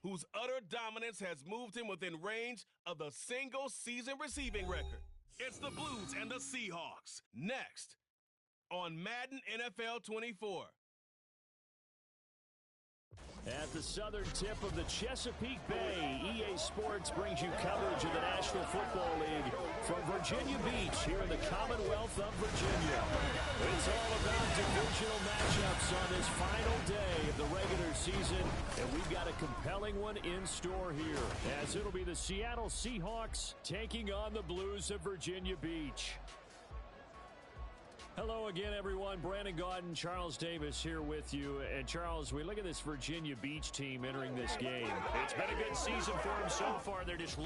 whose utter dominance has moved him within range of the single-season receiving record. It's the Blues and the Seahawks. Next on Madden NFL 24. At the southern tip of the Chesapeake Bay, EA Sports brings you coverage of the National Football League from Virginia Beach here in the Commonwealth of Virginia. It's all about divisional matchups on this final day of the regular season, and we've got a compelling one in store here, as it'll be the Seattle Seahawks taking on the Blues of Virginia Beach. Hello again, everyone. Brandon Gaudin, Charles Davis here with you. And, Charles, we look at this Virginia Beach team entering this game. It's been a good season for them so far. They're just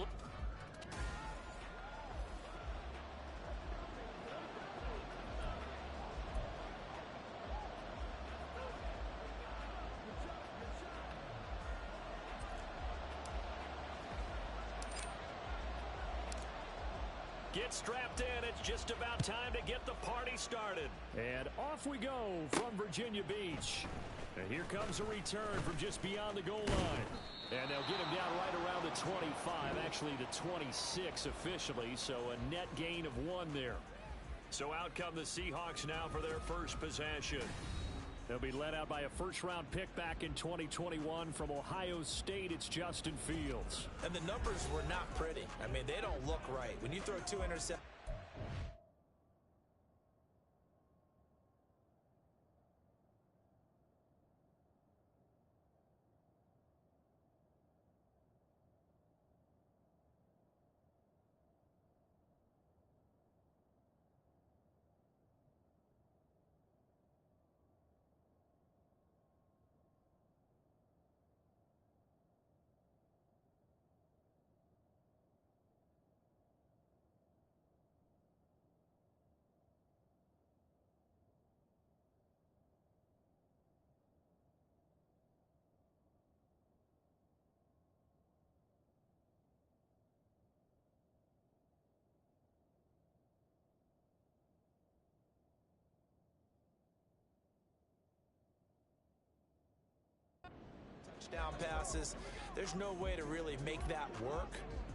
get strapped in. It's just about time to get the party started. And off we go from Virginia Beach. And here comes a return from just beyond the goal line. And they'll get him down right around the 25, actually the 26 officially, so a net gain of 1 there. So out come the Seahawks now for their first possession. They'll be led out by a first-round pick back in 2021 from Ohio State. It's Justin Fields. And the numbers were not pretty. I mean, they don't look right. When you throw 2 interceptions. Touchdown passes. There's no way to really make that work.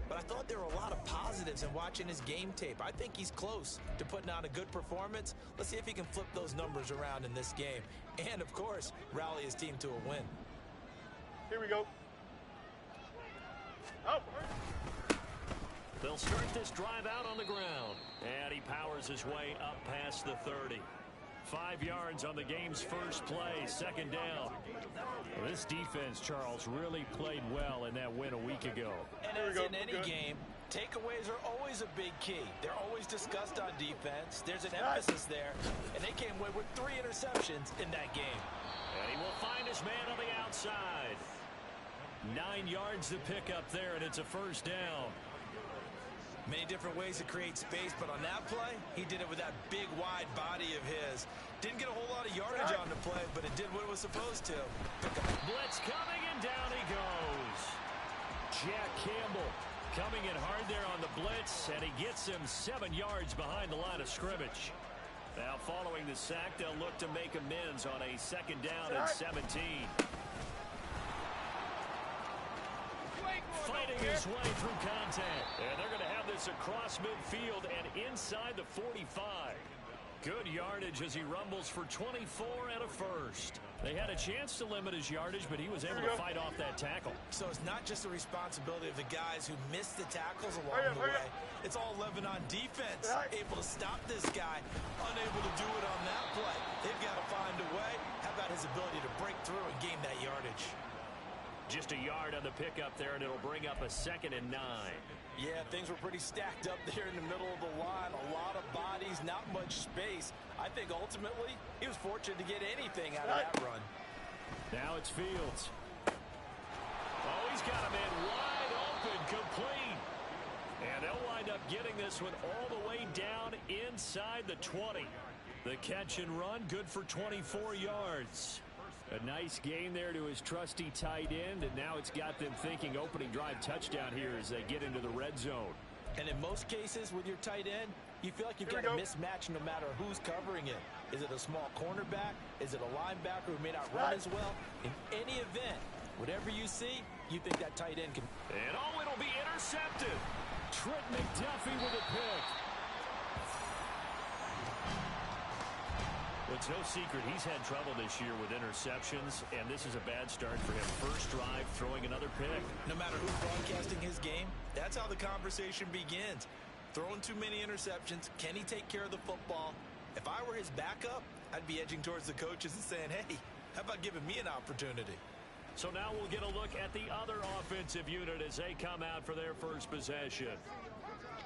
But I thought there were a lot of positives in watching his game tape. I think he's close to putting on a good performance. Let's see if he can flip those numbers around in this game. And, of course, rally his team to a win. Here we go. Oh. They'll start this drive out on the ground. And he powers his way up past the 30. 5 yards on the game's first play, second down. Well, this defense, Charles, really played well in that win a week ago. And as in any game, takeaways are always a big key. They're always discussed on defense. There's an emphasis there, and they came away with 3 interceptions in that game. And he will find his man on the outside. 9 yards to pick up there, and it's a first down. Many different ways to create space, but on that play, he did it with that big, wide body of his. Didn't get a whole lot of yardage on the play, but it did what it was supposed to. Blitz coming, and down he goes. Jack Campbell coming in hard there on the blitz, and he gets him 7 yards behind the line of scrimmage. Now following the sack, they'll look to make amends on a second down and 17. Fighting his way through contact. And they're going to have this across midfield and inside the 45. Good yardage as he rumbles for 24 and a first. They had a chance to limit his yardage, but he was able to fight off that tackle. So it's not just the responsibility of the guys who missed the tackles along the way. It's all Lebanon defense, able to stop this guy, unable to do it on that play. They've got to find a way. How about his ability to break through and gain that yardage? Just a yard on the pickup there, and it'll bring up a 2nd and 9. Yeah, things were pretty stacked up there in the middle of the line. A lot of bodies, not much space. I think ultimately he was fortunate to get anything out of that run. Now it's Fields. Oh, he's got a man wide open, complete. And they'll wind up getting this one all the way down inside the 20. The catch and run, good for 24 yards. A nice gain there to his trusty tight end, and now it's got them thinking opening drive touchdown here as they get into the red zone. And in most cases with your tight end, you feel like you've got a mismatch no matter who's covering it. Is it a small cornerback? Is it a linebacker who may not run as well? In any event, whatever you see, You think that tight end can... And oh, it'll be intercepted. Trent McDuffie with a pick. Well, it's no secret he's had trouble this year with interceptions, and this is a bad start for him. First drive, throwing another pick. No matter who's broadcasting his game, that's how the conversation begins. Throwing too many interceptions. Can he take care of the football? If I were his backup, I'd be edging towards the coaches and saying, hey, how about giving me an opportunity? So now we'll get a look at the other offensive unit as they come out for their first possession.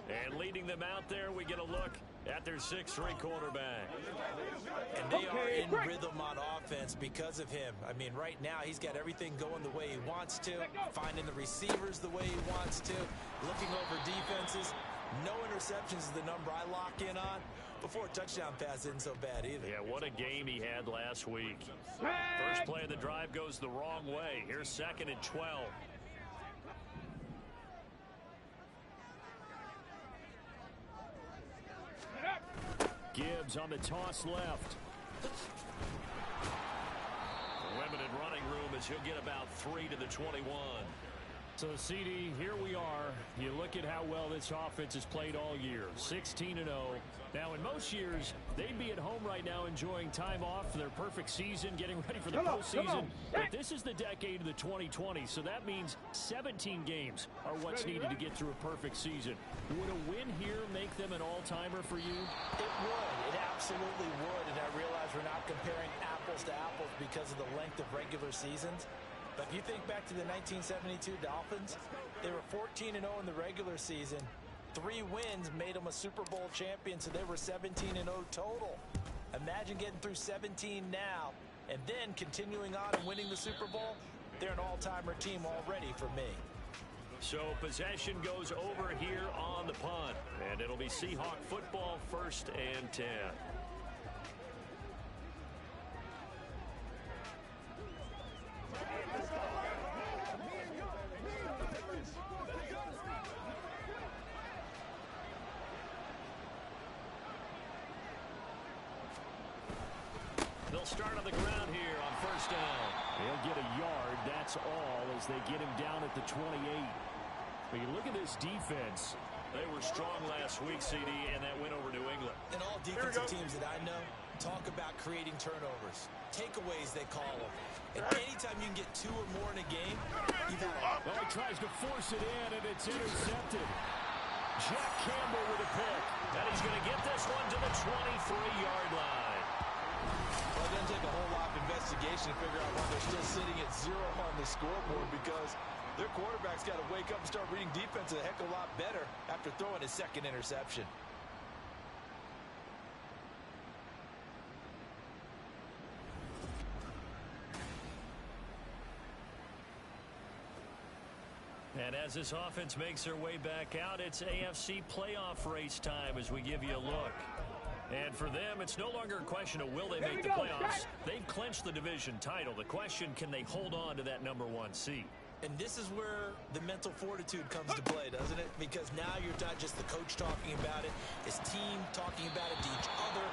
And leading them out there, we get a look at their 6'3" quarterback. And they are in rhythm on offense because of him. I mean, right now, he's got everything going the way he wants to, finding the receivers the way he wants to, looking over defenses. No interceptions is the number I lock in on. Before a touchdown pass isn't so bad either. Yeah, what a game he had last week. First play of the drive goes the wrong way. Here's 2nd and 12. Gibbs on the toss left. Limited running room as he'll get about 3 to the 21. So, CD, here we are. You look at how well this offense has played all year. 16-0. Now, in most years, they'd be at home right now enjoying time off for their perfect season, getting ready for the postseason. But this is the decade of the 2020s, so that means 17 games are what's needed to get through a perfect season. Would a win here make them an all-timer for you? It would. It absolutely would. And I realize we're not comparing apples to apples because of the length of regular seasons. But if you think back to the 1972 Dolphins, they were 14-0 in the regular season. 3 wins made them a Super Bowl champion, so they were 17-0 total. Imagine getting through 17 now and then continuing on and winning the Super Bowl. They're an all-timer team already for me. So possession goes over here on the punt, and it'll be Seahawk football, 1st and 10. They'll start on the ground here on 1st down. They'll get a yard, that's all, as they get him down at the 28. But you look at this defense. They were strong last week, CD, and that win over New England. And all defensive teams that I know talk about creating turnovers. Takeaways, they call them. And anytime you can get 2 or more in a game, you've had Well, he tries to force it in, and it's intercepted. Jack Campbell with a pick. And he's going to get this one to the 23-yard line. Well, it doesn't take a whole lot of investigation to figure out why they're still sitting at 0 on the scoreboard, because their quarterback's got to wake up and start reading defense a heck of a lot better after throwing his 2nd interception. And as this offense makes their way back out, it's AFC playoff race time as we give you a look. And for them, it's no longer a question of will they make the playoffs. They've clinched the division title. The question, can they hold on to that #1 seed? And this is where the mental fortitude comes to play, doesn't it? Because now you're not just the coach talking about it, his team talking about it to each other,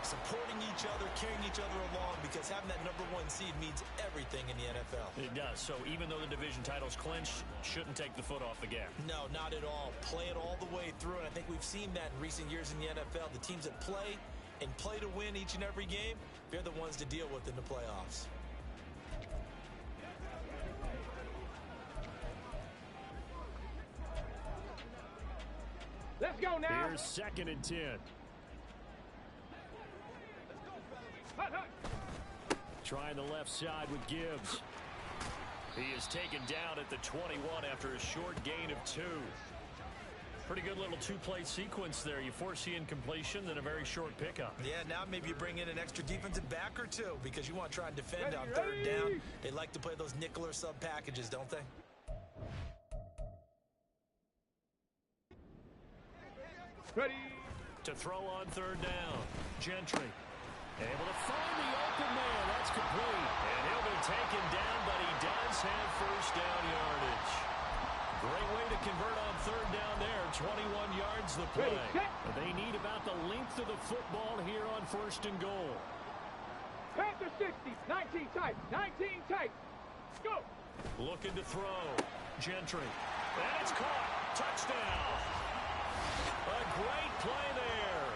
supporting each other, carrying each other along, because having that #1 seed means everything in the NFL. It does. So even though the division title's clinched, shouldn't take the foot off the gas. No, not at all. Play it all the way through, and I think we've seen that in recent years in the NFL. The teams that play and play to win each and every game, they're the ones to deal with in the playoffs. Let's go now. Here's 2nd and 10. Trying the left side with Gibbs. He is taken down at the 21 after a short gain of 2. Pretty good little 2-play sequence there. You force the incompletion, then a very short pickup. Yeah, now maybe you bring in an extra defensive back or 2 because you want to try and defend on 3rd down. They like to play those nickel or sub packages, don't they? Ready. To throw on 3rd down. Gentry able to find the open man. That's complete. And he'll be taken down, but he does have 1st down yardage. Great way to convert on 3rd down there. 21 yards the play. They need about the length of the football here on 1st and goal. Panther 60, 19 tight, 19 tight. Go. Looking to throw. Gentry. And it's caught. Touchdown. A great play there.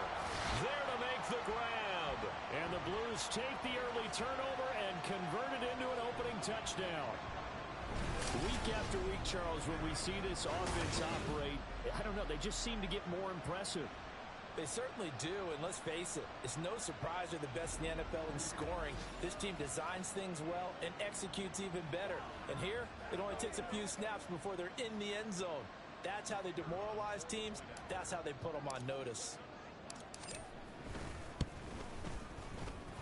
There to make the grab. And the Blues take the early turnover and convert it into an opening touchdown. Week after week, Charles, when we see this offense operate, I don't know, they just seem to get more impressive. They certainly do, and let's face it, it's no surprise they're the best in the NFL in scoring. This team designs things well and executes even better. And here, it only takes a few snaps before they're in the end zone. That's how they demoralize teams. That's how they put them on notice.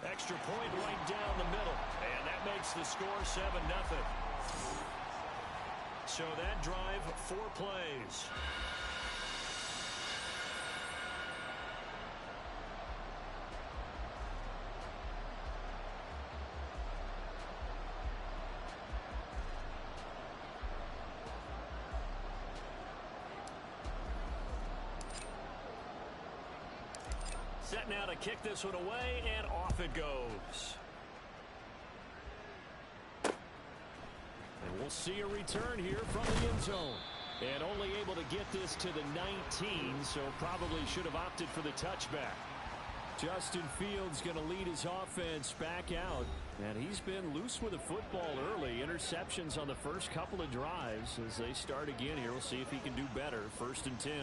Extra point right down the middle, and that makes the score 7-0. So that drive, 4 plays. Set now to kick this one away, and off it goes. And we'll see a return here from the end zone. And only able to get this to the 19, so probably should have opted for the touchback. Justin Fields going to lead his offense back out. And he's been loose with the football early. Interceptions on the first couple of drives. As they start again here, we'll see if he can do better. 1st and 10.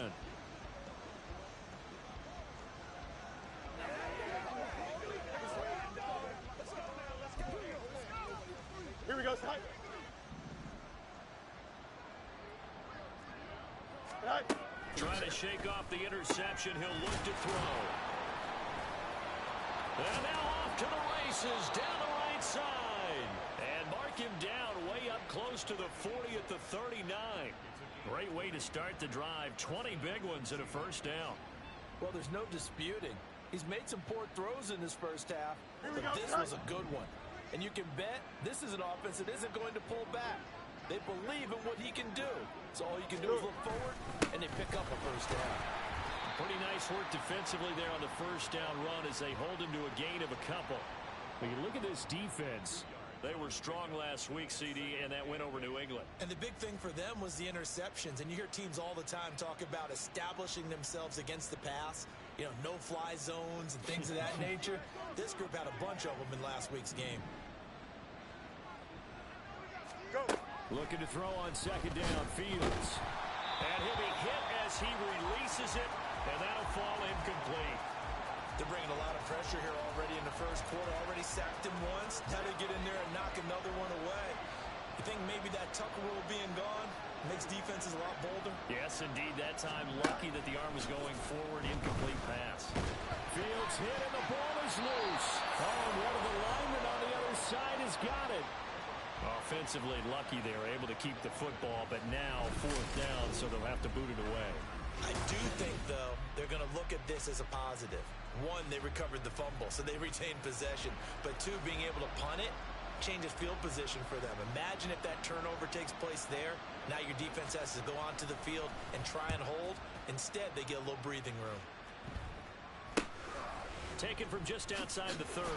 Here we go, Scott. Trying to shake off the interception. He'll look to throw. And now off to the races down the right side. And mark him down way up close to the 40 at the 39. Great way to start the drive. 20 big ones and a first down. Well, there's no disputing. He's made some poor throws in this first half, but this was a good one. And you can bet this is an offense that isn't going to pull back. They believe in what he can do. So all you can do is look forward, and they pick up a first down. Pretty nice work defensively there on the first down run as they hold him to a gain of a couple. When you look at this defense, they were strong last week, CD, and that win over New England. And the big thing for them was the interceptions. And you hear teams all the time talk about establishing themselves against the pass. You know, no-fly zones and things of that nature. This group had a bunch of them in last week's game. Go. Looking to throw on 2nd down, Fields. And he'll be hit as he releases it, and that'll fall incomplete. They're bringing a lot of pressure here already in the first quarter. Already sacked him once. Now they get in there and knock another one away. You think maybe that Tucker rule being gone makes defenses a lot bolder? Yes, indeed. That time, lucky that the arm was going forward. Incomplete pass. Fields hit, and the ball is loose. Oh, and one of the linemen on the other side has got it. Offensively lucky they were able to keep the football, but now 4th down, so they'll have to boot it away. I do think, though, they're going to look at this as a positive. 1, they recovered the fumble, so they retained possession. But 2, being able to punt it changes field position for them. Imagine if that turnover takes place there. Now your defense has to go onto the field and try and hold. Instead, they get a little breathing room. Taken from just outside the 30.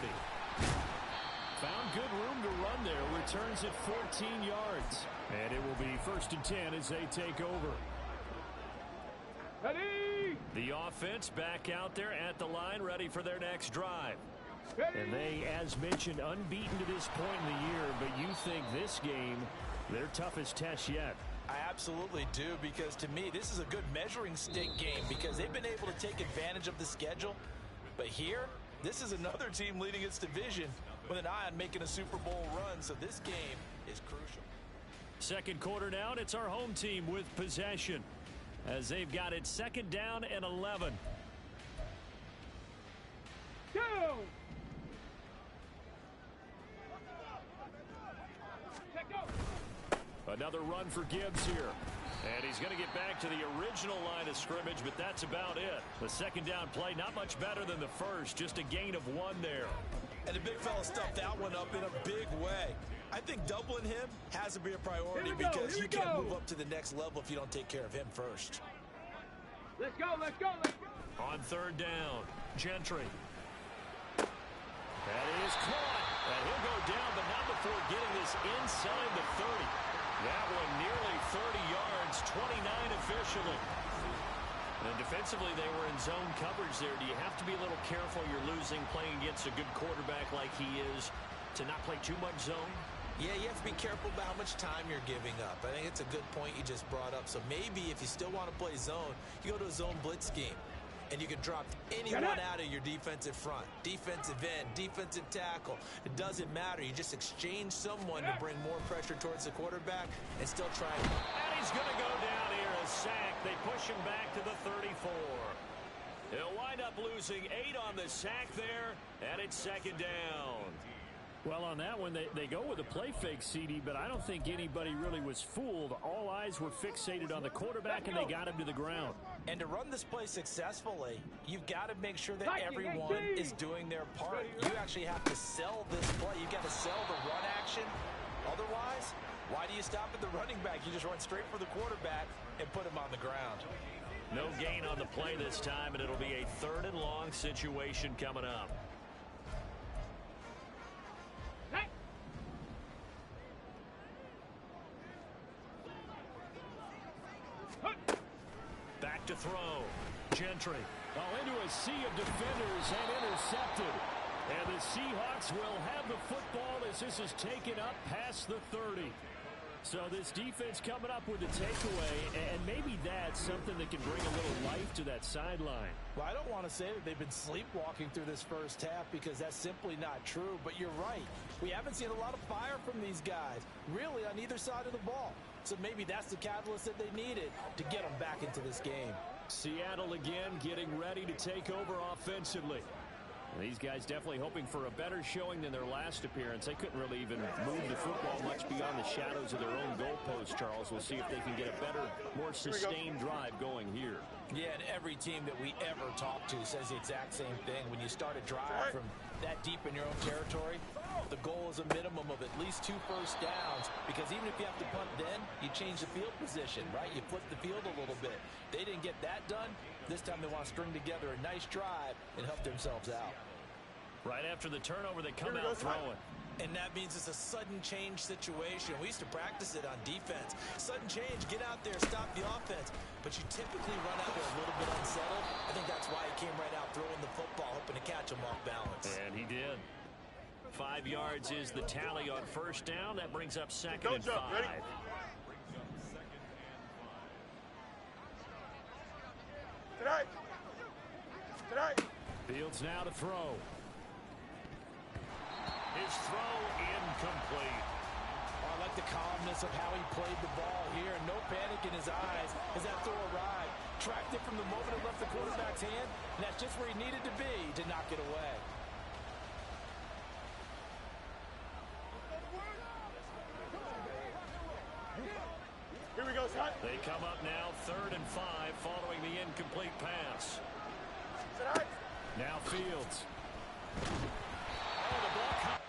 Found good room to run there. Returns at 14 yards. And it will be 1st and 10 as they take over. Ready. The offense back out there at the line, ready for their next drive. Ready. And they, as mentioned, unbeaten to this point in the year. But you think this game, their toughest test yet? I absolutely do, because to me, this is a good measuring stick game because they've been able to take advantage of the schedule. But here, this is another team leading its division with an eye on making a Super Bowl run, so this game is crucial. Second quarter now, and it's our home team with possession as they've got it 2nd down and 11. Go. Another run for Gibbs here. And he's going to get back to the original line of scrimmage, but that's about it. The 2nd down play, not much better than the first, just a gain of 1 there. And the big fella stuffed that one up in a big way. I think doubling him has to be a priority because you can't move up to the next level if you don't take care of him first. Let's go, let's go, let's go. On 3rd down, Gentry. That is caught. And he'll go down, but not before getting this is inside the 30. That one nearly 30 yards, 29 officially. And defensively, they were in zone coverage there. Do you have to be a little careful? You're losing, playing against a good quarterback like he is, to not play too much zone? Yeah, you have to be careful about how much time you're giving up. I think it's a good point you just brought up. So maybe if you still want to play zone, you go to a zone blitz scheme. And you can drop anyone out of your defensive front. Defensive end, defensive tackle. It doesn't matter. You just exchange someone to bring more pressure towards the quarterback and still try. And he's going to go down here, a sack. They push him back to the 34. He'll wind up losing 8 on the sack there, and it's second down. Well, on that one, they go with a play fake, CD, but I don't think anybody really was fooled. All eyes were fixated on the quarterback, and they got him to the ground. And to run this play successfully, you've got to make sure that everyone is doing their part. You actually have to sell this play. You've got to sell the run action. Otherwise, why do you stop at the running back? You just run straight for the quarterback and put him on the ground. No gain on the play this time, and it'll be a 3rd and long situation coming up. Back to throw. Gentry. Into a sea of defenders and intercepted. And the Seahawks will have the football as this is taken up past the 30. So this defense coming up with a takeaway, and maybe that's something that can bring a little life to that sideline. Well, I don't want to say that they've been sleepwalking through this first half because that's simply not true, but you're right. We haven't seen a lot of fire from these guys, really, on either side of the ball. So maybe that's the catalyst that they needed to get them back into this game. Seattle again getting ready to take over offensively. These guys definitely hoping for a better showing than their last appearance. They couldn't really even move the football much beyond the shadows of their own goalpost, Charles. We'll see if they can get a better, more sustained drive going here. Yeah, and every team that we ever talk to says the exact same thing. When you start a drive from that deep in your own territory, the goal is a minimum of at least 2 first downs, because even if you have to punt then, you change the field position, right? You flip the field a little bit. They didn't get that done. This time they want to string together a nice drive and help themselves out. Right after the turnover, they come out throwing. And that means it's a sudden change situation. We used to practice it on defense. Sudden change, get out there, stop the offense. But you typically run out there a little bit unsettled. I think that's why he came right out throwing the football, hoping to catch him off balance. And he did. 5 yards is the tally on first down. That brings up 2nd and 5. Ready? Tonight. Fields now to throw. His throw incomplete. I like the calmness of how he played the ball here. No panic in his eyes as that throw arrived. Tracked it from the moment it left the quarterback's hand, and that's just where he needed to be to knock it away. Here we go, son. They come up now 3rd and 5 following the incomplete pass. Tonight. Now Fields. Oh, the ball comes.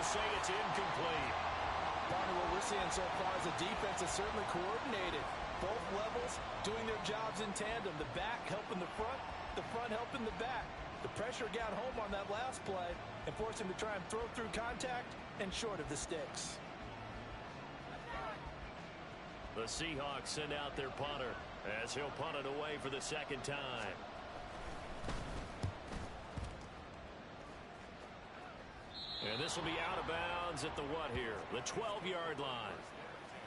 Say it's incomplete. Barney, what we're seeing so far is the defense is certainly coordinated. Both levels doing their jobs in tandem. The back helping the front helping the back. The pressure got home on that last play and forced him to try and throw through contact and short of the sticks. The Seahawks send out their punter as he'll punt it away for the 2nd time. And this will be out of bounds at the what here? The 12-yard line.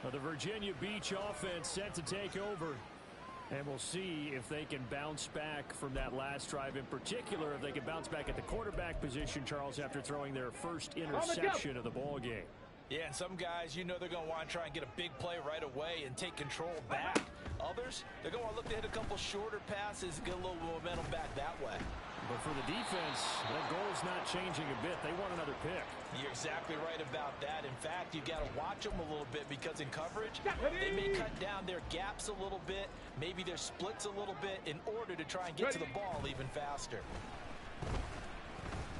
Well, the Virginia Beach offense set to take over. And we'll see if they can bounce back from that last drive. In particular, if they can bounce back at the quarterback position, Charles, after throwing their first interception of the ball game. Yeah, and some guys, you know they're going to want to try and get a big play right away and take control back. Others, they're going to look to hit a couple shorter passes and get a little momentum back that way. But for the defense, that goal's not changing a bit. They want another pick. You're exactly right about that. In fact, you've got to watch them a little bit because in coverage, they may cut down their gaps a little bit, maybe their splits a little bit in order to try and get to the ball even faster.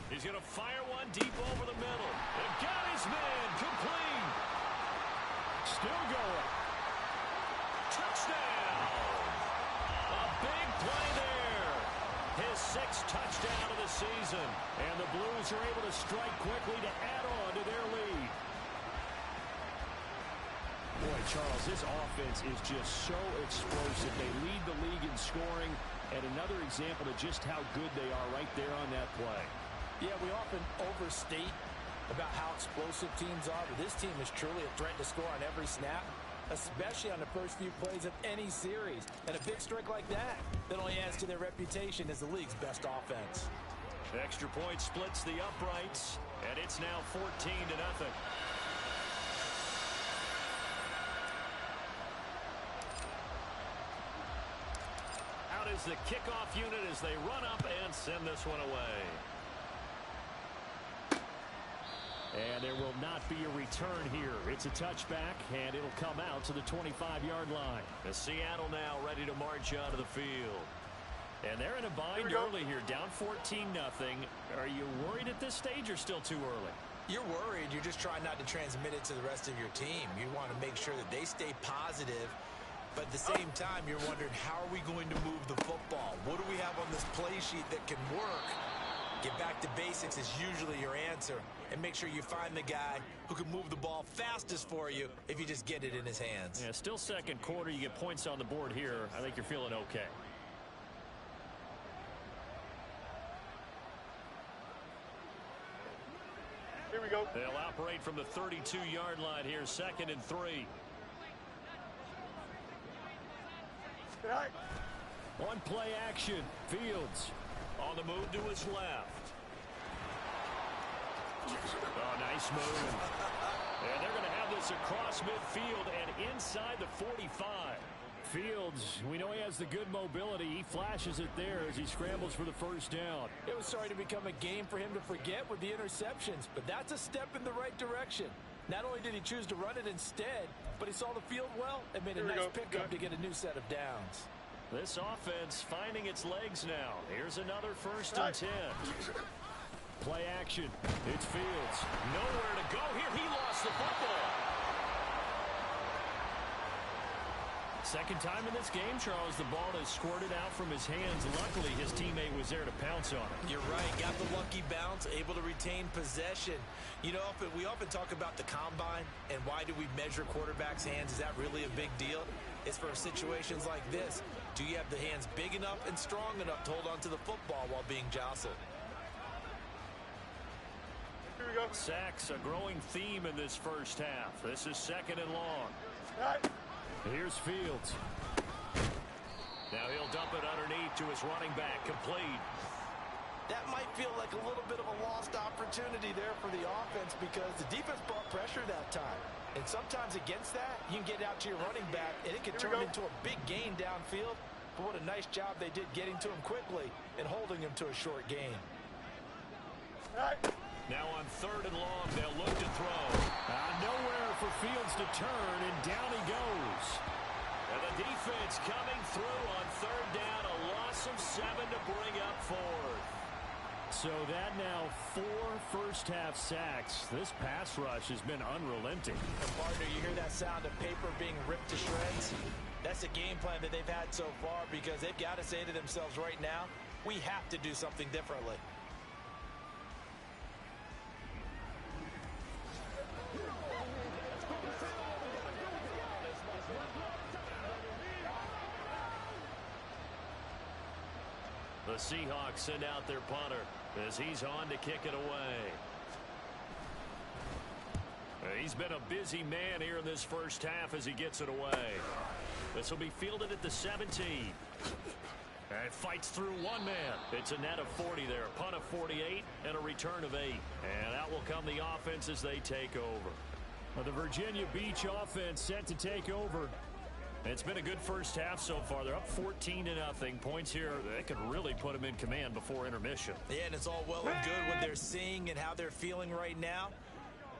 He's going to fire one deep over the middle. And got his man complete. Still going. Touchdown. A big play there. His 6th touchdown of the season. And the Blues are able to strike quickly to add on to their lead. Boy, Charles, this offense is just so explosive. They lead the league in scoring. And another example of just how good they are right there on that play. Yeah, we often overstate about how explosive teams are, but this team is truly a threat to score on every snap, especially on the first few plays of any series. And a big strike like that only adds to their reputation as the league's best offense. Extra point splits the uprights, and it's now 14-0. Out is the kickoff unit as they run up and send this one away. And there will not be a return here. It's a touchback, and it'll come out to the 25-yard line. The Seattle now ready to march onto the field. And they're in a bind early here, down 14-0. Are you worried at this stage or still too early? You're worried. You're just trying not to transmit it to the rest of your team. You want to make sure that they stay positive, but at the same time, you're wondering, how are we going to move the football? What do we have on this play sheet that can work? Get back to basics is usually your answer, and make sure you find the guy who can move the ball fastest for you if you just get it in his hands. Yeah, still second quarter. You get points on the board here. I think you're feeling okay. Here we go. They'll operate from the 32-yard line here, 2nd and 3. Good night. One play action. Fields. On the move to his left. Oh, nice move. And they're going to have this across midfield and inside the 45. Fields, we know he has the good mobility. He flashes it there as he scrambles for the first down. It was starting to become a game for him to forget with the interceptions, but that's a step in the right direction. Not only did he choose to run it instead, but he saw the field well and made a nice pickup to get a new set of downs. This offense finding its legs now. Here's another 1st and 10. Play action. It's Fields. Nowhere to go here. He lost the football. Second time in this game, Charles, the ball has squirted out from his hands. Luckily, his teammate was there to pounce on it. You're right. Got the lucky bounce, able to retain possession. You know, we often talk about the combine and why do we measure quarterbacks' hands. Is that really a big deal? It's for situations like this. Do you have the hands big enough and strong enough to hold on to the football while being jostled? Here we go. Sacks, a growing theme in this first half. This is 2nd and long. All right. Here's Fields. Now he'll dump it underneath to his running back, complete. That might feel like a little bit of a lost opportunity there for the offense because the defense brought pressure that time. And sometimes against that, you can get out to your running back, and it can turn into a big gain downfield. But what a nice job they did getting to him quickly and holding him to a short gain. All right. Now on 3rd and long, they'll look to throw. Nowhere for Fields to turn, and down he goes. And the defense coming through on 3rd down, a loss of 7 to bring up 4th. So that now 4 first-half sacks. This pass rush has been unrelenting. And partner, you hear that sound of paper being ripped to shreds? That's the game plan that they've had so far because they've got to say to themselves right now, we have to do something differently. The Seahawks send out their punter as he's on to kick it away. He's been a busy man here in this first half as he gets it away. This will be fielded at the 17. And fights through one man. It's a net of 40 there. A punt of 48 and a return of 8. And out will come the offense as they take over. The Virginia Beach offense set to take over. It's been a good first half so far. They're up 14-0. Points here, they could really put them in command before intermission. Yeah, and it's all well and good what they're seeing and how they're feeling right now.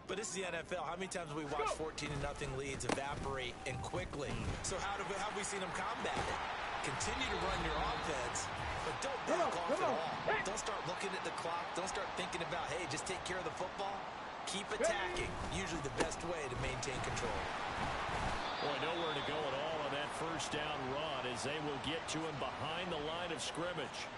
But this is the NFL. How many times have we watched 14-0 leads evaporate and quickly? So how have we seen them combat it? Continue to run your offense, but don't back off at all. Don't start looking at the clock. Don't start thinking about, hey, just take care of the football. Keep attacking. Usually the best way to maintain control. Boy, nowhere to go at all on that first down run as they will get to him behind the line of scrimmage.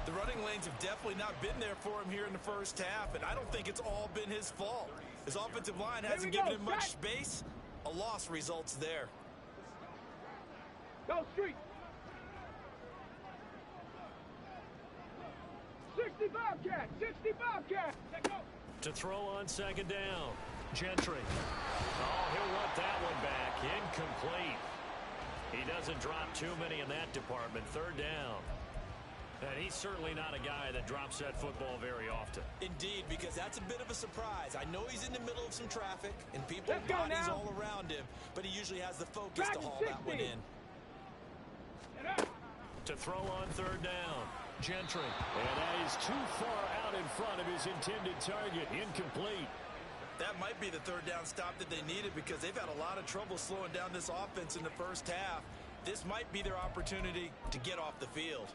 The running lanes have definitely not been there for him here in the first half, and I don't think it's all been his fault. His offensive line hasn't given him much space. A loss results there. Go street. 60 Bobcat. 60 Bobcat. Let's go. To throw on second down. Gentry. Oh, he'll want that one back. Incomplete. He doesn't drop too many in that department. Third down. And he's certainly not a guy that drops that football very often. Indeed, because that's a bit of a surprise. I know he's in the middle of some traffic and people bodies all around him, but he usually has the focus to haul that one in. To throw on third down. Gentry. And that is too far out in front of his intended target. Incomplete. That might be the third down stop that they needed because they've had a lot of trouble slowing down this offense in the first half. This might be their opportunity to get off the field.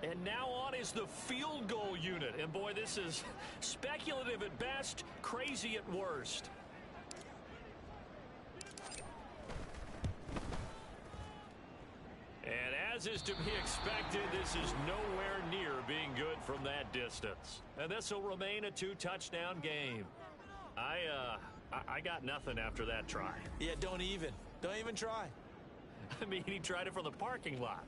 And now on is the field goal unit. And boy, this is speculative at best, crazy at worst. And as is to be expected, this is nowhere near being good from that distance. And this will remain a two-touchdown game. I got nothing after that try. Yeah, don't even try. I mean, he tried it from the parking lot.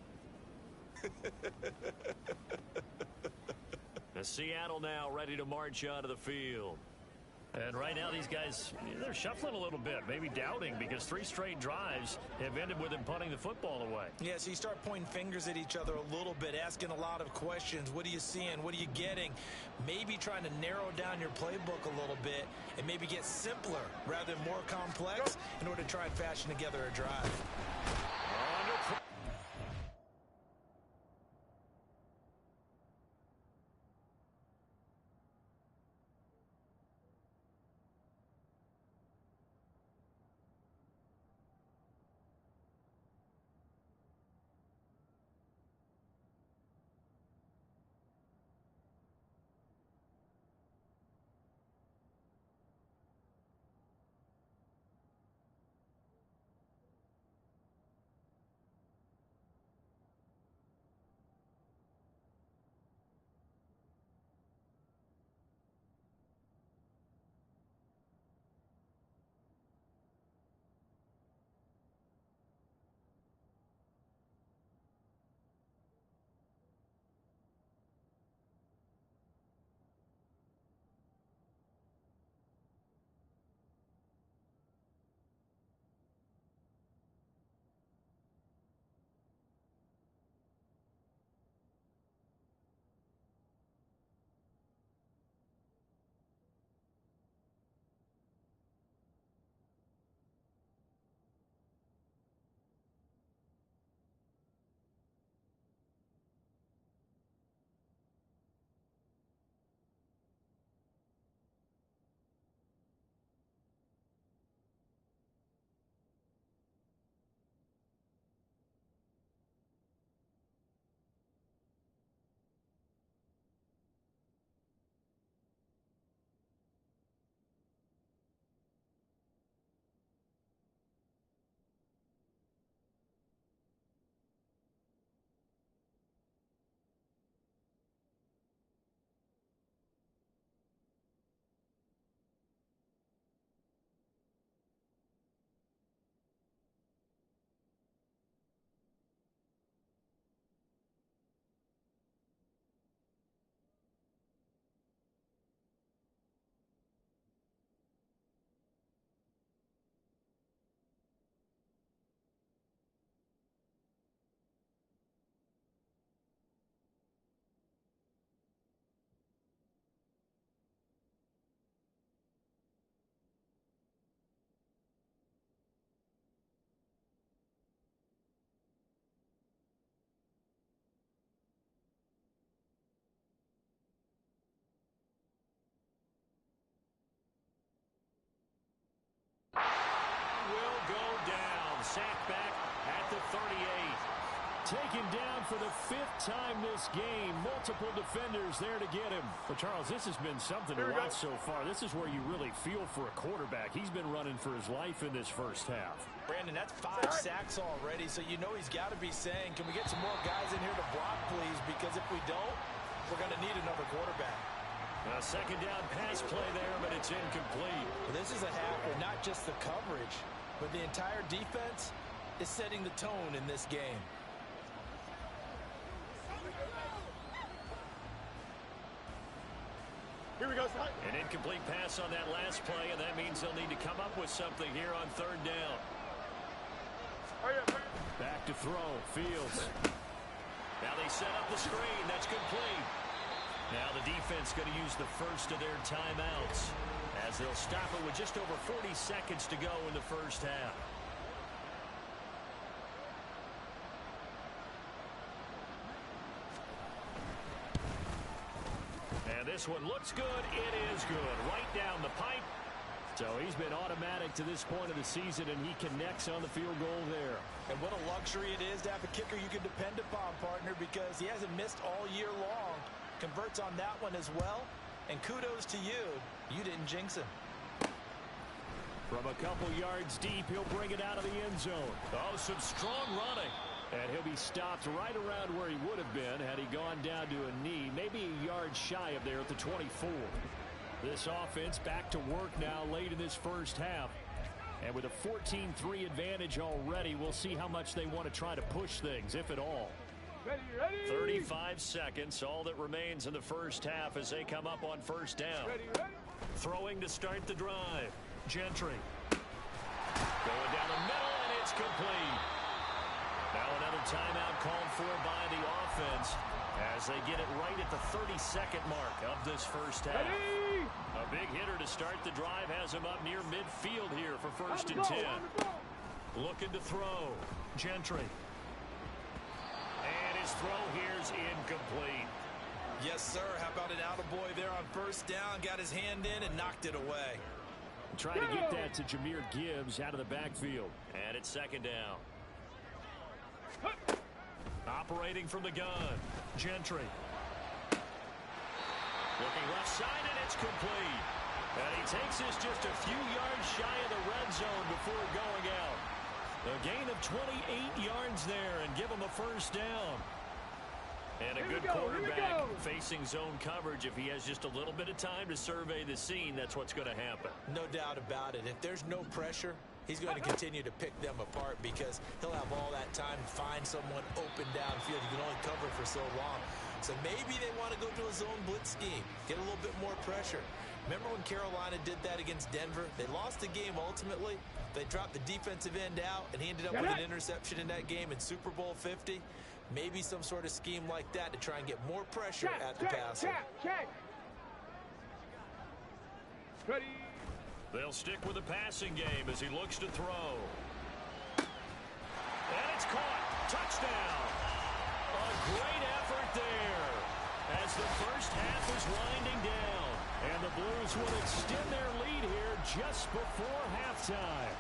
Seattle now ready to march onto the field. And right now these guys, they're shuffling a little bit, maybe doubting, because 3 straight drives have ended with them punting the football away. Yeah, so you start pointing fingers at each other a little bit, asking a lot of questions. What are you seeing? What are you getting? Maybe trying to narrow down your playbook a little bit and maybe get simpler rather than more complex in order to try and fashion together a drive. taken down for the 5th time this game. Multiple defenders there to get him. But, Charles, this has been something to watch so far. This is where you really feel for a quarterback. He's been running for his life in this first half. Brandon, that's 5 sacks already, so you know he's got to be saying, can we get some more guys in here to block, please? Because if we don't, we're going to need another quarterback. A second down pass play there, but it's incomplete. Well, this is a half where not just the coverage, but the entire defense is setting the tone in this game. Here we go, son. An incomplete pass on that last play, and that means they'll need to come up with something here on 3rd down. Back to throw, Fields. Now they set up the screen. That's complete. Now the defense going to use the first of their timeouts as they'll stop it with just over 40 seconds to go in the first half. And this one looks good. It is good. Right down the pipe. So he's been automatic to this point of the season, and he connects on the field goal there. And what a luxury it is to have a kicker you can depend upon, partner, because he hasn't missed all year long. Converts on that one as well. And kudos to you. You didn't jinx him. From a couple yards deep, he'll bring it out of the end zone. Oh, some strong running. And he'll be stopped right around where he would have been had he gone down to a knee, maybe a yard shy of there at the 24. This offense back to work now late in this first half. And with a 14-3 advantage already, we'll see how much they want to try to push things, if at all. Ready. 35 seconds, all that remains in the first half as they come up on 1st down. Ready. Throwing to start the drive. Gentry. Going down the middle, and it's complete. Now another timeout called for by the offense as they get it right at the 32nd mark of this first half. Ready. A big hitter to start the drive has him up near midfield here for 1st and 10. Looking to throw. Gentry. And his throw here's incomplete. Yes, sir. How about an attaboy there on 1st down? Got his hand in and knocked it away. Trying to get that to Jahmyr Gibbs out of the backfield. And it's 2nd down. Operating from the gun. Gentry. Looking left side, and it's complete. And he takes this just a few yards shy of the red zone before going out. A gain of 28 yards there and give him a 1st down. And a good quarterback facing zone coverage. If he has just a little bit of time to survey the scene, that's what's going to happen. No doubt about it. If there's no pressure, he's going to continue to pick them apart because he'll have all that time to find someone open downfield. He can only cover for so long. So maybe they want to go to a zone blitz scheme, get a little bit more pressure. Remember when Carolina did that against Denver? They lost the game ultimately. They dropped the defensive end out, and he ended up with an interception in that game in Super Bowl 50. Maybe some sort of scheme like that to try and get more pressure at the passer. Ready. They'll stick with the passing game as he looks to throw. And it's caught. Touchdown. A great effort there as the first half is winding down. And the Blues will extend their lead here just before halftime.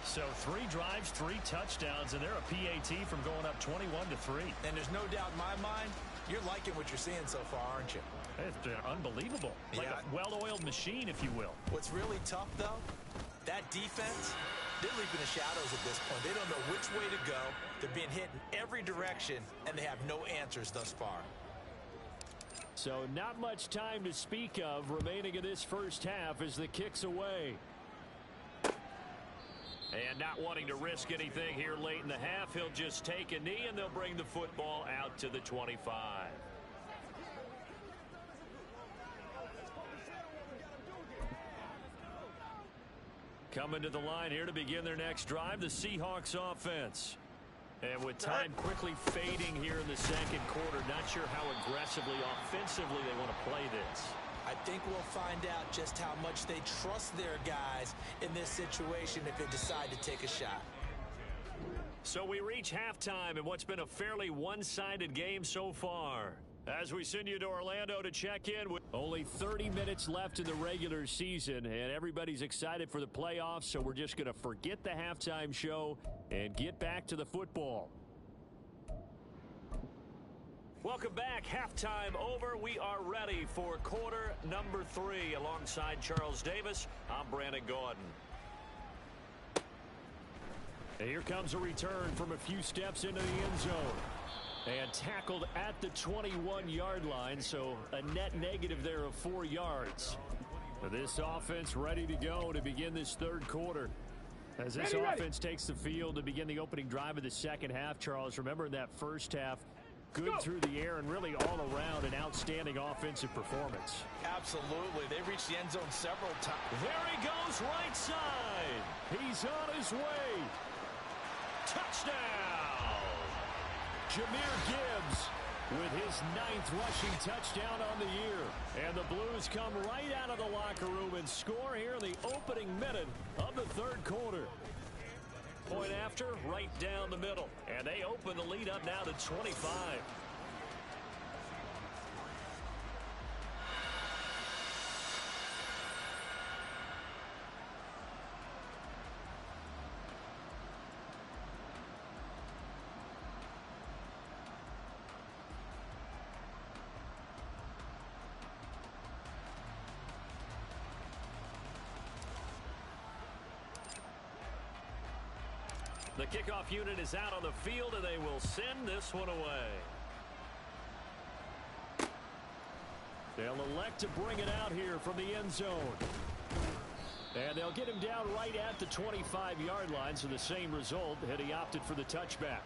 So 3 drives, 3 touchdowns, and they're a PAT from going up 21-3. And there's no doubt in my mind, you're liking what you're seeing so far, aren't you? It's unbelievable. Like a well-oiled machine, if you will. What's really tough, though, that defense, they're leaping the shadows at this point. They don't know which way to go. They're being hit in every direction, and they have no answers thus far. So not much time to speak of remaining in this first half as the kick's away. And not wanting to risk anything here late in the half, he'll just take a knee, and they'll bring the football out to the 25. Coming to the line here to begin their next drive, the Seahawks offense. And with time quickly fading here in the second quarter, not sure how aggressively, offensively they want to play this. I think we'll find out just how much they trust their guys in this situation if they decide to take a shot. So we reach halftime in what's been a fairly one-sided game so far. As we send you to Orlando to check in. Only 30 minutes left in the regular season, and everybody's excited for the playoffs, so we're just going to forget the halftime show and get back to the football. Welcome back. Halftime over. We are ready for quarter number 3. Alongside Charles Davis, I'm Brandon Gaudin. And here comes a return from a few steps into the end zone. And tackled at the 21-yard line, so a net negative there of 4 yards. This offense ready to go to begin this third quarter. As this offense takes the field to begin the opening drive of the second half, Charles, remember in that first half, good through the air and really all around an outstanding offensive performance. Absolutely. They reached the end zone several times. There he goes, right side. He's on his way. Touchdown. Jahmyr Gibbs with his 9th rushing touchdown on the year. And the Blues come right out of the locker room and score here in the opening minute of the third quarter. Point after, right down the middle. And they open the lead up now to 25. The kickoff unit is out on the field, and they will send this one away. They'll elect to bring it out here from the end zone. And they'll get him down right at the 25-yard line, so the same result, had he opted for the touchback.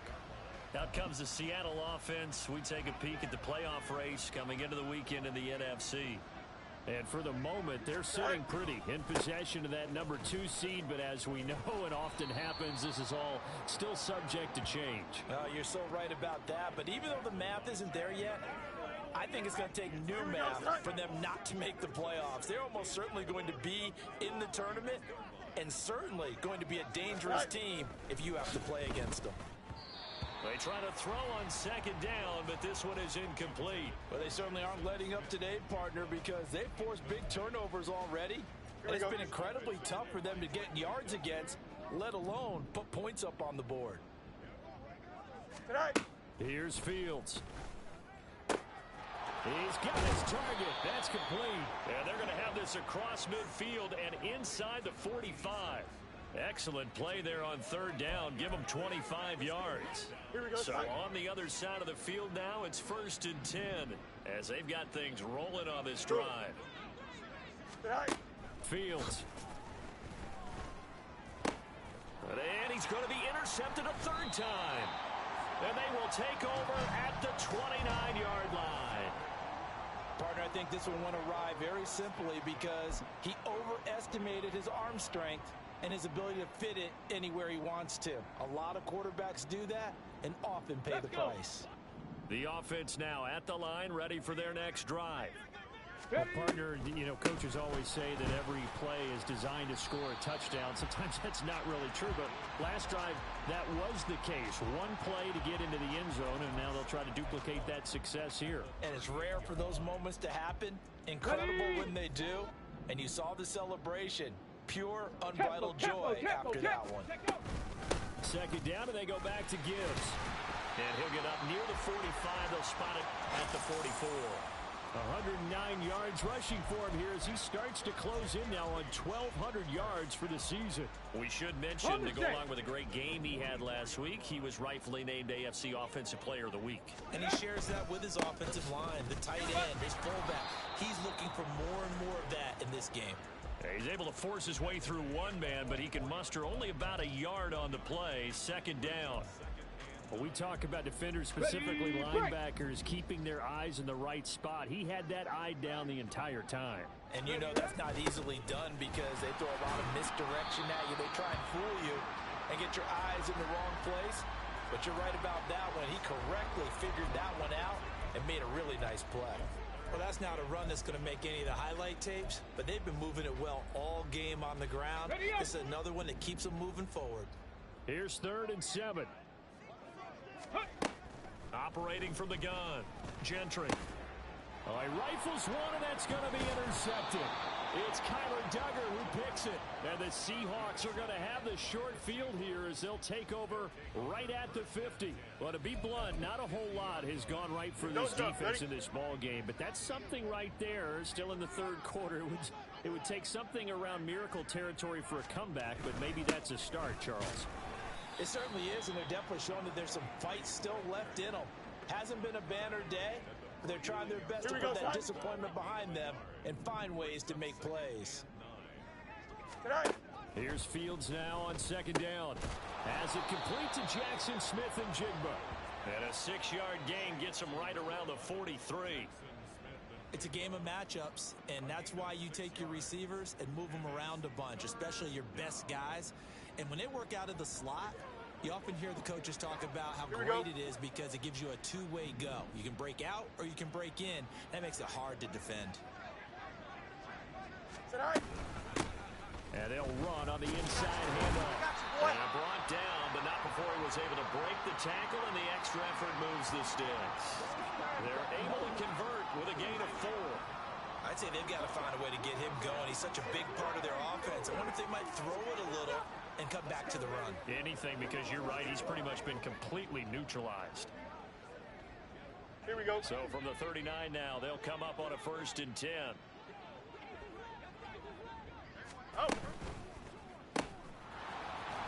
Out comes the Seattle offense. We take a peek at the playoff race coming into the weekend in the NFC. And for the moment, they're sitting pretty in possession of that number 2 seed. But as we know, it often happens, this is all still subject to change. You're so right about that. But even though the math isn't there yet, I think it's going to take new math for them not to make the playoffs. They're almost certainly going to be in the tournament and certainly going to be a dangerous team if you have to play against them. They try to throw on second down, but this one is incomplete. Well, they certainly aren't letting up today, partner, because they've forced big turnovers already. And it's been incredibly tough for them to get yards against, let alone put points up on the board. Here's Fields. He's got his target. That's complete. And they're going to have this across midfield and inside the 45. Excellent play there on third down. Give them 25 yards. So on the other side of the field now, it's 1st and 10 as they've got things rolling on this drive. Fields. And he's going to be intercepted a third time. And they will take over at the 29-yard line. Partner, I think this one went awry very simply because he overestimated his arm strength and his ability to fit it anywhere he wants to. A lot of quarterbacks do that and often pay the price. The offense now at the line, ready for their next drive. Well, partner, you know, coaches always say that every play is designed to score a touchdown. Sometimes that's not really true, but last drive, that was the case. One play to get into the end zone, and now they'll try to duplicate that success here. And it's rare for those moments to happen. Incredible when they do. And you saw the celebration. Pure, unbridled joy after that one. Second down, and they go back to Gibbs. And he'll get up near the 45. They'll spot it at the 44. 109 yards rushing for him here as he starts to close in now on 1,200 yards for the season. We should mention, to go along with a great game he had last week, he was rightfully named AFC Offensive Player of the Week. And he shares that with his offensive line, the tight end, his fullback. He's looking for more and more of that in this game. He's able to force his way through one man, but he can muster only about a yard on the play. Second down. Well, we talk about defenders, specifically linebackers, keeping their eyes in the right spot. He had that eye down the entire time. And you know that's not easily done because they throw a lot of misdirection at you. They try and fool you and get your eyes in the wrong place. But you're right about that one. He correctly figured that one out and made a really nice play. Well, that's not a run that's going to make any of the highlight tapes, but they've been moving it well all game on the ground. This is another one that keeps them moving forward. Here's 3rd and 7. Operating from the gun, Gentry. Oh, he rifles one, and that's going to be intercepted. It's Kyler Duggar who picks it. And the Seahawks are going to have the short field here as they'll take over right at the 50. Well, to be blunt, not a whole lot has gone right for this defense in this ball game, but that's something right there. Still in the third quarter. It would take something around miracle territory for a comeback, but maybe that's a start, Charles. It certainly is, and they're definitely showing that there's some fight still left in them. Hasn't been a banner day. They're trying their best to put that disappointment behind them and find ways to make plays. Here's Fields now on second down. As it complete to Jackson Smith and Jigba. And a 6-yard gain gets him right around the 43. It's a game of matchups, and that's why you take your receivers and move them around a bunch, especially your best guys. And when they work out of the slot, you often hear the coaches talk about how great it is because it gives you a two-way go. You can break out or you can break in. That makes it hard to defend. And they'll run on the inside handoff. And brought down, but not before he was able to break the tackle, and the extra effort moves the sticks. They're able to convert with a gain of 4. I'd say they've got to find a way to get him going. He's such a big part of their offense. I wonder if they might throw it a little and come back to the run. Anything, because you're right, he's pretty much been completely neutralized. Here we go. So from the 39 now, they'll come up on a 1st and 10.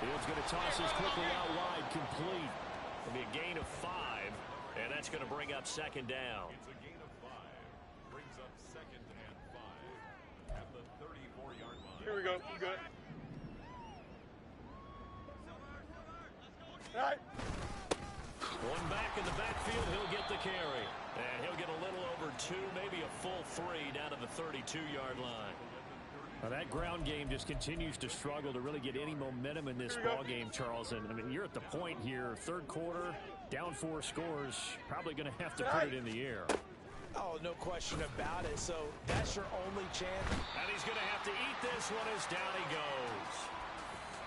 Fields going to toss this quickly out wide, complete. It'll be a gain of 5, and that's going to bring up 2nd down. It's a gain of 5. Brings up 2nd and 5 at the 34-yard line. Here we go. Good. All right. One back in the backfield, he'll get the carry. And he'll get a little over 2, maybe a full 3 down to the 32-yard line. Well, that ground game just continues to struggle to really get any momentum in this ball game, Charles. And I mean, you're at the point here, third quarter, down 4 scores, probably going to have to put it in the air. Oh, no question about it. So that's your only chance. And he's going to have to eat this one as down he goes.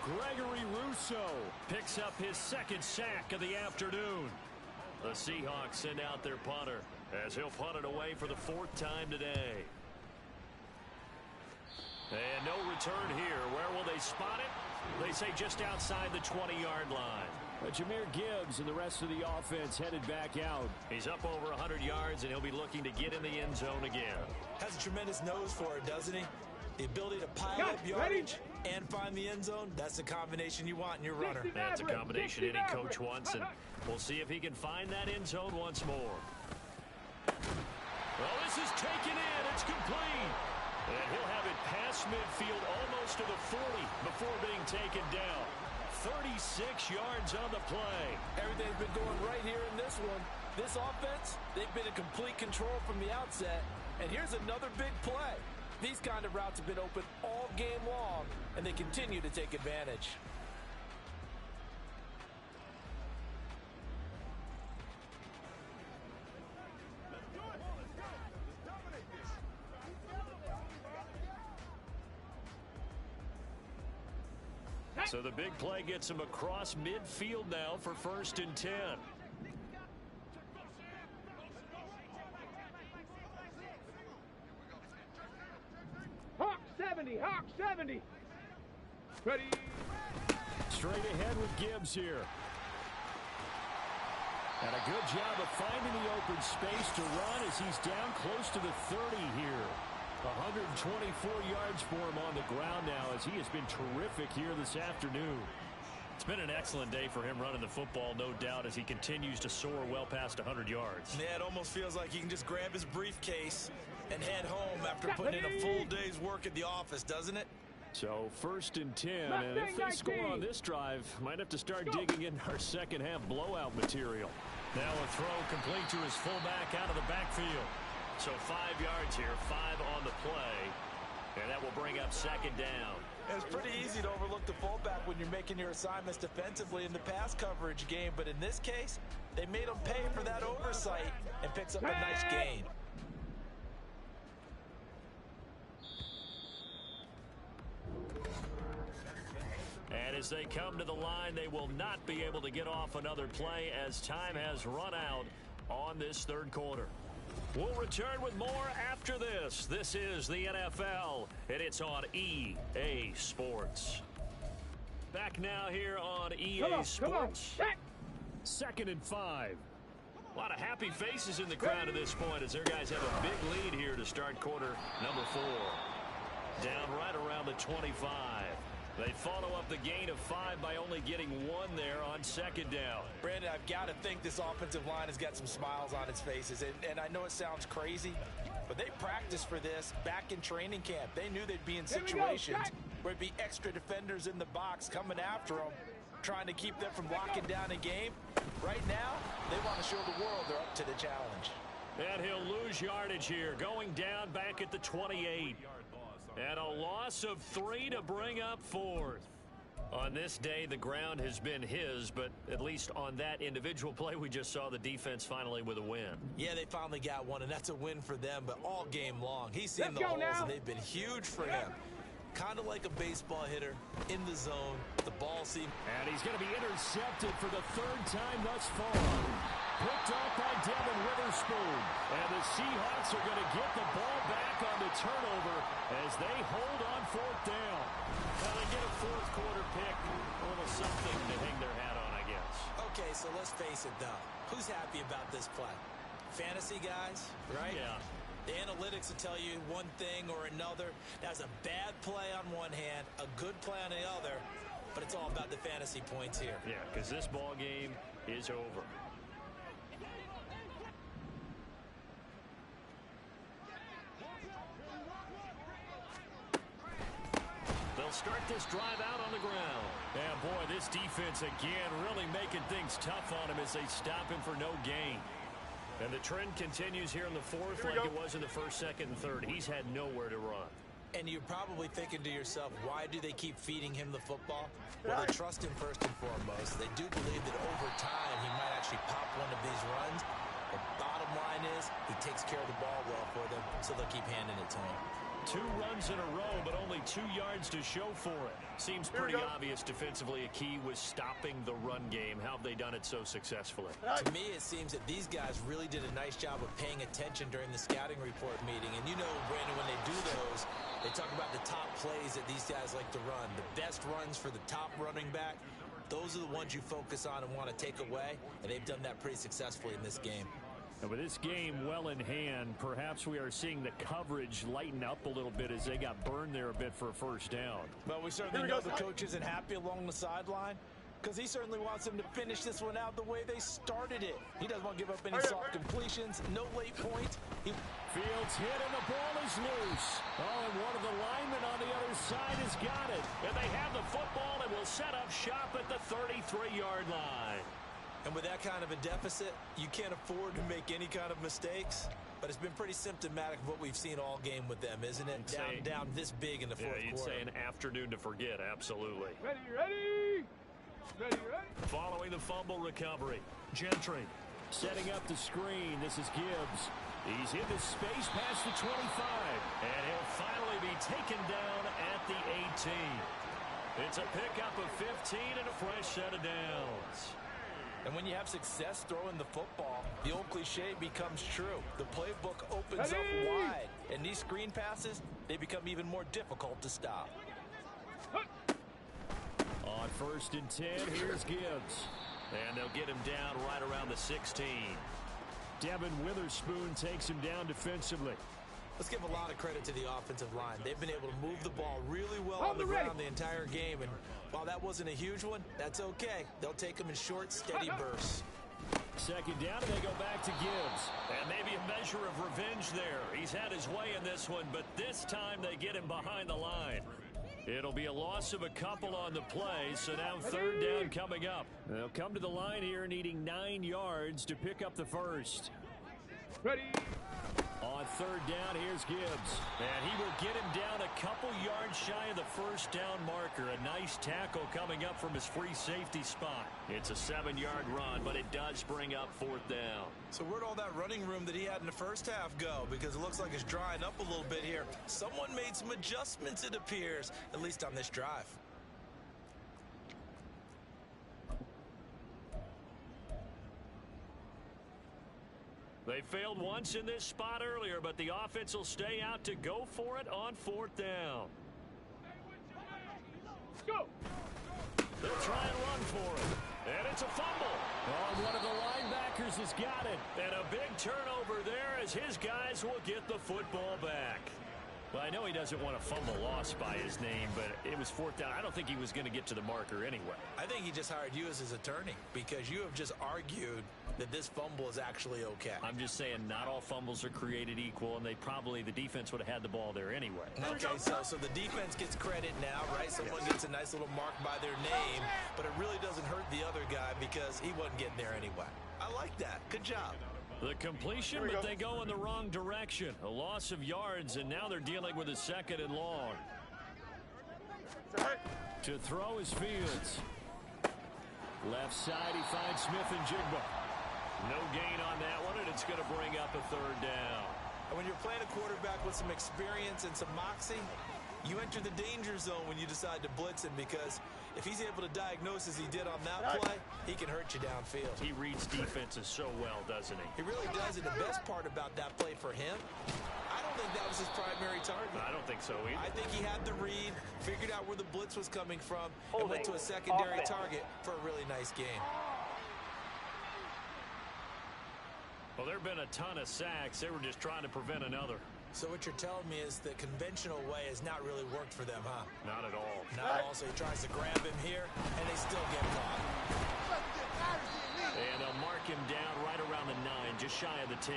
Gregory Rousseau Picks up his 2nd sack of the afternoon. The Seahawks send out their punter as he'll punt it away for the 4th time today. And no return here. Where will they spot it? They say just outside the 20-yard line. Jahmyr Gibbs and the rest of the offense headed back out. He's up over 100 yards, and he'll be looking to get in the end zone again. Has a tremendous nose for it, doesn't he? The ability to pile up yardage and find the end zone, that's the combination you want in your runner. That's a combination any coach wants, and we'll see if he can find that end zone once more. Well, this is taken in. It's complete. And he'll have it past midfield almost to the 40 before being taken down. 36 yards on the play. Everything's been going right here in this one. This offense, they've been in complete control from the outset. And here's another big play. These kind of routes have been open all game long, and they continue to take advantage. So the big play gets him across midfield now for 1st and 10. Hawk 70. Hawk 70. Ready. Straight ahead with Gibbs here. And a good job of finding the open space to run as he's down close to the 30 here. 124 yards for him on the ground now as he has been terrific here this afternoon. It's been an excellent day for him running the football, no doubt, as he continues to soar well past 100 yards. Yeah, it almost feels like he can just grab his briefcase and head home after putting in a full day's work at the office, doesn't it? So 1st and 10, and if they score on this drive, might have to start digging in our second half blowout material. Now a throw complete to his fullback out of the backfield. So 5 yards here, 5 on the play, and that will bring up 2nd down. And it's pretty easy to overlook the fullback when you're making your assignments defensively in the pass coverage game, but in this case, they made him pay for that oversight and picks up a nice gain. And as they come to the line, they will not be able to get off another play as time has run out on this third quarter. We'll return with more after this. This is the NFL, and it's on EA Sports. Back now here on EA Sports. Second and 5. A lot of happy faces in the crowd at this point as their guys have a big lead here to start quarter number 4. Down right around the 25. They follow up the gain of 5 by only getting 1 there on second down. Brandon, I've got to think this offensive line has got some smiles on its faces. And I know it sounds crazy, but they practiced for this back in training camp. They knew they'd be in situations where it'd be extra defenders in the box coming after them, trying to keep them from locking down a game. Right now, they want to show the world they're up to the challenge. And he'll lose yardage here, going down back at the 28. And a loss of 3 to bring up 4th. On this day, the ground has been his, but at least on that individual play, we just saw the defense finally with a win. Yeah, they finally got one, and that's a win for them, but all game long. He's seen the holes, and they've been huge for him. Kind of like a baseball hitter in the zone. The ball seems... And he's going to be intercepted for the 3rd time thus far. Picked off by Devin Witherspoon. And the Seahawks are going to get the ball back on the turnover as they hold on 4th down. Well, they get a 4th quarter pick. A little something to hang their hat on, I guess. Okay, so let's face it, though. Who's happy about this play? Fantasy guys, right? Yeah. The analytics will tell you one thing or another. That's a bad play on one hand, a good play on the other, but it's all about the fantasy points here. Yeah, because this ball game is over. They'll start this drive out on the ground. And boy, this defense again really making things tough on him as they stop him for no gain. And the trend continues here in the 4th like it was in the 1st, 2nd, and 3rd. He's had nowhere to run. And you're probably thinking to yourself, why do they keep feeding him the football? Well, they trust him first and foremost. They do believe that over time he might actually pop one of these runs. The bottom line is he takes care of the ball well for them, so they'll keep handing it to him. 2 runs in a row, but only 2 yards to show for it. Seems pretty obvious defensively a key was stopping the run game. How have they done it so successfully? To me, it seems that these guys really did a nice job of paying attention during the scouting report meeting. And you know, Brandon, when they do those, they talk about the top plays that these guys like to run. The best runs for the top running back. Those are the ones you focus on and want to take away. And they've done that pretty successfully in this game. And with this game well in hand, perhaps we are seeing the coverage lighten up a little bit as they got burned there a bit for a 1st down. Well, we certainly know the coach isn't happy along the sideline because he certainly wants them to finish this one out the way they started it. He doesn't want to give up any soft completions, no late points. Fields hit and the ball is loose. Oh, and one of the linemen on the other side has got it. And they have the football and will set up shop at the 33-yard line. And with that kind of a deficit, you can't afford to make any kind of mistakes. But it's been pretty symptomatic of what we've seen all game with them, isn't it? Down this big in the 4th quarter. Yeah, you'd say an afternoon to forget, absolutely. Ready. Following the fumble recovery, Gentry setting up the screen. This is Gibbs. He's in the space past the 25. And he'll finally be taken down at the 18. It's a pickup of 15 and a fresh set of downs. And when you have success throwing the football, the old cliche becomes true. The playbook opens up wide. And these screen passes, they become even more difficult to stop. On 1st and 10, here's Gibbs. And they'll get him down right around the 16. Devin Witherspoon takes him down defensively. Let's give a lot of credit to the offensive line. They've been able to move the ball really well on the ground the entire game. And while that wasn't a huge one, that's okay. They'll take them in short, steady bursts. 2nd down, and they go back to Gibbs. And maybe a measure of revenge there. He's had his way in this one, but this time they get him behind the line. It'll be a loss of a couple on the play, so now 3rd down coming up. They'll come to the line here needing 9 yards to pick up the 1st. Ready. On 3rd down, here's Gibbs. And he will get him down a couple yards shy of the 1st down marker. A nice tackle coming up from his free safety spot. It's a 7-yard run, but it does bring up 4th down. So where'd all that running room that he had in the 1st half go? Because it looks like it's drying up a little bit here. Someone made some adjustments, it appears, at least on this drive. They failed once in this spot earlier, but the offense will stay out to go for it on 4th down. Go! They'll try and run for it. And it's a fumble. Oh, one of the linebackers has got it. And a big turnover there as his guys will get the football back. Well, I know he doesn't want a fumble lost by his name, but it was 4th down. I don't think he was going to get to the marker anyway. I think he just hired you as his attorney because you have just argued that this fumble is actually okay. I'm just saying not all fumbles are created equal, and the defense would have had the ball there anyway. Okay, so the defense gets credit now, right? Someone gets a nice little mark by their name, but it really doesn't hurt the other guy because he wasn't getting there anyway. I like that. Good job. The completion, but they go in the wrong direction. A loss of yards, and now they're dealing with a 2nd and long. To throw is Fields. Left side, he finds Smith and Jigba. No gain on that one, and it's going to bring up a 3rd down. And when you're playing a quarterback with some experience and some moxie, you enter the danger zone when you decide to blitz him because if he's able to diagnose as he did on that play, he can hurt you downfield. He reads defenses so well, doesn't he? He really does, and the best part about that play for him, I don't think that was his primary target. I don't think so either. I think he had the read, figured out where the blitz was coming from, and went to a secondary target for a really nice game. Well, there have been a ton of sacks. They were just trying to prevent another. So what you're telling me is the conventional way has not really worked for them, huh? Not at all. Not at all. So he tries to grab him here, and they still get caught. And they'll mark him down right around the 9, just shy of the 10.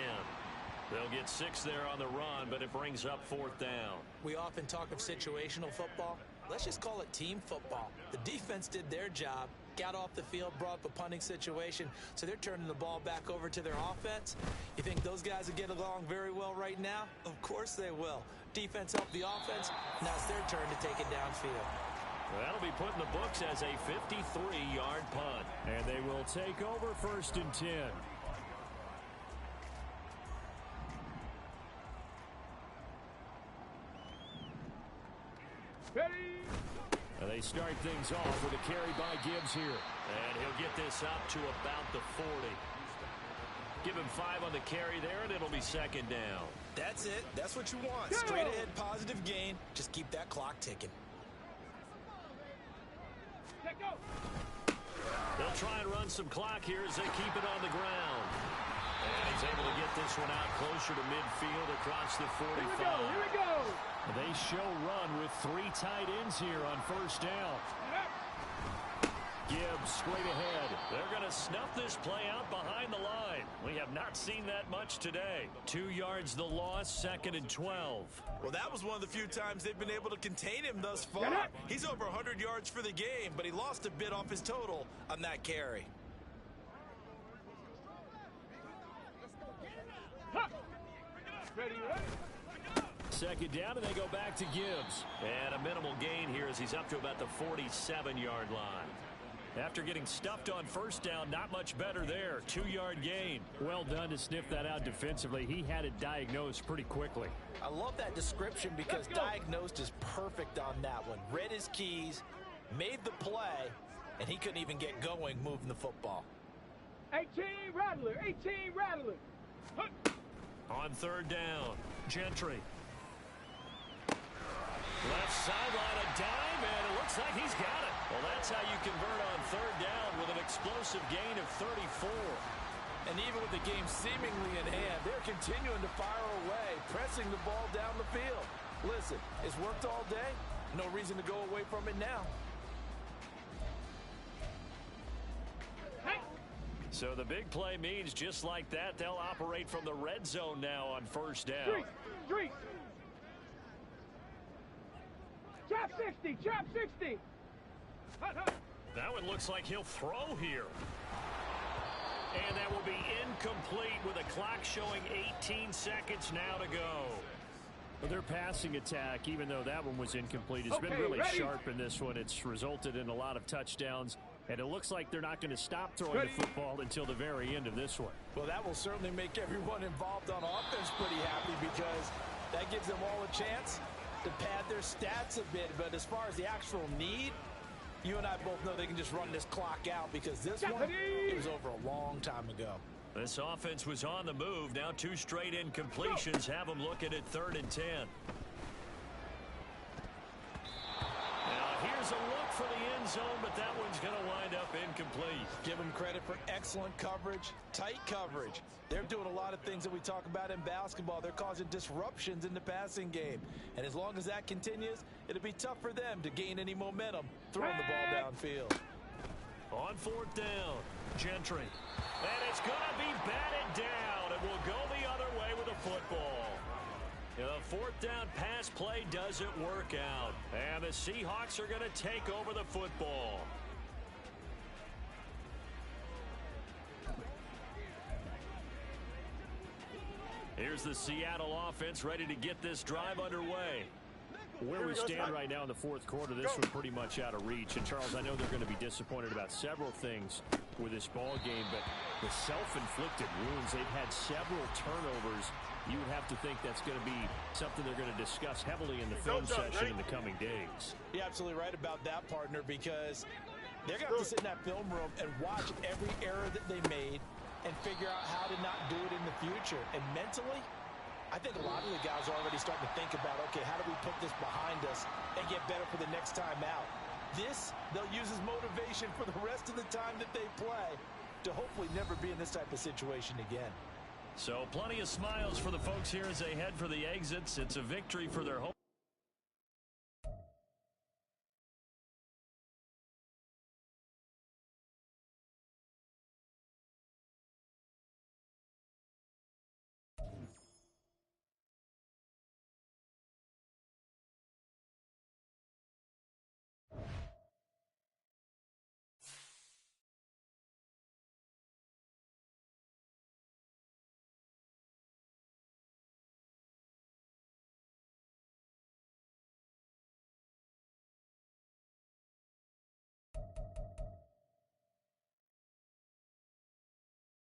They'll get 6 there on the run, but it brings up 4th down. We often talk of situational football. Let's just call it team football. The defense did their job, got off the field, brought up a punting situation, so they're turning the ball back over to their offense. You think those guys will get along very well right now? Of course they will. Defense helped the offense. Now it's their turn to take it downfield. Well, that'll be put in the books as a 53-yard punt. And they will take over 1st and 10. Ready? They start things off with a carry by Gibbs here. And he'll get this up to about the 40. Give him 5 on the carry there, and it'll be 2nd down. That's it. That's what you want. Go! Straight ahead positive gain. Just keep that clock ticking. Let go. They'll try and run some clock here as they keep it on the ground. And he's able to get this one out closer to midfield across the 45. Here we go. They show run with 3 tight ends here on 1st down. Gibbs straight ahead. They're going to snuff this play out behind the line. We have not seen that much today. 2 yards the loss, 2nd and 12. Well, that was one of the few times they've been able to contain him thus far. He's over 100 yards for the game, but he lost a bit off his total on that carry. Ready? 2nd down, and they go back to Gibbs. And a minimal gain here as he's up to about the 47-yard line. After getting stuffed on 1st down, not much better there. 2-yard gain. Well done to sniff that out defensively. He had it diagnosed pretty quickly. I love that description because diagnosed is perfect on that one. Read his keys, made the play, and he couldn't even get going moving the football. 18 Rattler. 18 Rattler. On 3rd down, Gentry. Left sideline, a dive, and it looks like he's got it. Well, that's how you convert on 3rd down with an explosive gain of 34. And even with the game seemingly in hand, they're continuing to fire away, pressing the ball down the field. Listen, it's worked all day. No reason to go away from it now. So the big play means just like that, they'll operate from the red zone now on 1st down. Street. Trap 60. Trap 60. That one looks like he'll throw here. And that will be incomplete with a clock showing 18 seconds now to go. Well, their passing attack, even though that one was incomplete, has been really sharp in this one. It's resulted in a lot of touchdowns. And it looks like they're not going to stop throwing the football until the very end of this one. Well, that will certainly make everyone involved on offense pretty happy because that gives them all a chance to pad their stats a bit. But as far as the actual need, you and I both know they can just run this clock out because this one, it was over a long time ago. This offense was on the move. Now 2 straight incompletions have them looking at 3rd and 10. Now here's a look for the end zone, but that one's going to wind up incomplete. Give them credit for excellent coverage, tight coverage. They're doing a lot of things that we talk about in basketball. They're causing disruptions in the passing game. And as long as that continues, it'll be tough for them to gain any momentum throwing the ball downfield. On 4th down, Gentry. And it's going to be batted down, and will go the other way with the football. The 4th down pass play doesn't work out. And the Seahawks are going to take over the football. Here's the Seattle offense ready to get this drive underway. Where we stand right now in the 4th quarter, this was pretty much out of reach. And, Charles, I know they're going to be disappointed about several things with this ball game, but the self-inflicted wounds, they've had several turnovers. You would have to think that's going to be something they're going to discuss heavily in the film session in the coming days. You're absolutely right about that, partner, because they're going to have to sit in that film room and watch every error that they made and figure out how to not do it in the future. And mentally, I think a lot of the guys are already starting to think about, okay, how do we put this behind us and get better for the next time out? This, they'll use as motivation for the rest of the time that they play to hopefully never be in this type of situation again. So plenty of smiles for the folks here as they head for the exits. It's a victory for their home.